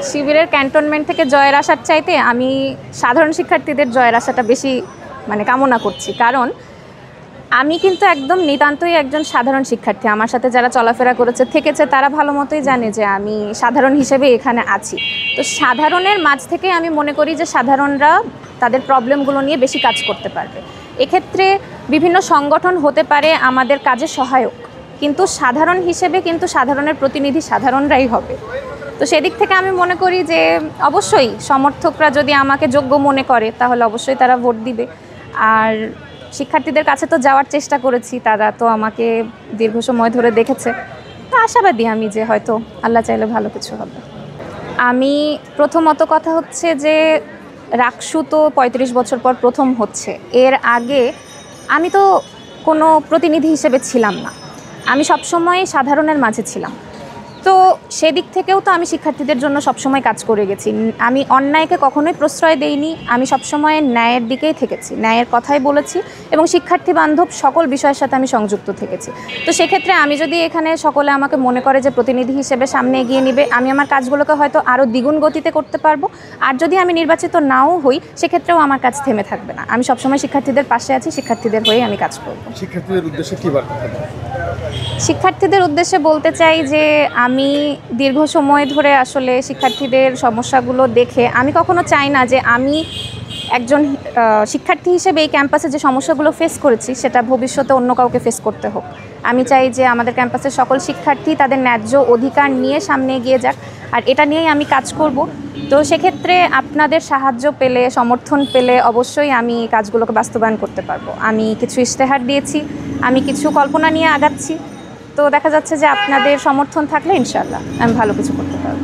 শিবিরের ক্যান্টনমেন্ট থেকে জয়ের আশার চাইতে আমি সাধারণ শিক্ষার্থীদের জয়ের আশাটা বেশি কামনা করছি। কারণ আমি কিন্তু একদম নিতান্তই একজন সাধারণ শিক্ষার্থী। আমার সাথে যারা চলাফেরা করেছে থেকেছে তারা ভালো মতোই জানে যে আমি সাধারণ হিসেবে এখানে আছি। তো সাধারণের মাঝ থেকে আমি মনে করি যে সাধারণরা তাদের প্রবলেমগুলো নিয়ে বেশি কাজ করতে পারবে। এক্ষেত্রে বিভিন্ন সংগঠন হতে পারে আমাদের কাজে সহায়ক, কিন্তু সাধারণ হিসেবে কিন্তু সাধারণের প্রতিনিধি সাধারণরাই হবে। তো সেদিক থেকে আমি মনে করি যে অবশ্যই সমর্থকরা যদি আমাকে যোগ্য মনে করে তাহলে অবশ্যই তারা ভোট দিবে। আর শিক্ষার্থীদের কাছে তো যাওয়ার চেষ্টা করেছি, তারা তো আমাকে দীর্ঘ সময় ধরে দেখেছে। তো আশাবাদী আমি যে হয়তো আল্লাহ চাইলে ভালো কিছু হবে। আমি প্রথমত কথা হচ্ছে যে রাকসু তো ৩৫ বছর পর প্রথম হচ্ছে। এর আগে আমি তো কোনো প্রতিনিধি হিসেবে ছিলাম না, আমি সবসময় সাধারণের মাঝে ছিলাম। তো সেদিক থেকেও তো আমি শিক্ষার্থীদের জন্য সবসময় কাজ করে গেছি। আমি অন্যায়কে কখনোই প্রশ্রয় দেইনি, আমি সবসময় ন্যায়ের দিকেই থেকেছি, ন্যায়ের কথাই বলেছি এবং শিক্ষার্থী বান্ধব সকল বিষয়ের সাথে আমি সংযুক্ত থেকেছি। তো সেক্ষেত্রে আমি যদি এখানে সকলে আমাকে মনে করে যে প্রতিনিধি হিসেবে সামনে এগিয়ে নেবে, আমি আমার কাজগুলোকে হয়তো আরও দ্বিগুণ গতিতে করতে পারবো। আর যদি আমি নির্বাচিত নাও হই সেক্ষেত্রেও আমার কাজ থেমে থাকবে না। আমি সবসময় শিক্ষার্থীদের পাশে আছি, শিক্ষার্থীদের হয়েই আমি কাজ করব। শিক্ষার্থীদের উদ্দেশ্যে কী বার্তা দেবেন? শিক্ষার্থীদের উদ্দেশ্যে বলতে চাই যে আমি দীর্ঘ সময় ধরে আসলে শিক্ষার্থীদের সমস্যাগুলো দেখে আমি কখনো চাই না যে আমি একজন শিক্ষার্থী হিসেবে এই ক্যাম্পাসে যে সমস্যাগুলো ফেস করেছি সেটা ভবিষ্যতে অন্য কাউকে ফেস করতে হোক। আমি চাই যে আমাদের ক্যাম্পাসের সকল শিক্ষার্থী তাদের ন্যায্য অধিকার নিয়ে সামনে এগিয়ে যাক, আর এটা নিয়েই আমি কাজ করব। তো সেক্ষেত্রে আপনাদের সাহায্য পেলে, সমর্থন পেলে অবশ্যই আমি কাজগুলোকে বাস্তবায়ন করতে পারবো। আমি কিছু ইশতেহার দিয়েছি, আমি কিছু কল্পনা নিয়ে আগাচ্ছি। তো দেখা যাচ্ছে যে আপনাদের সমর্থন থাকলে ইনশাআল্লাহ আমি ভালো কিছু করতে পারবো।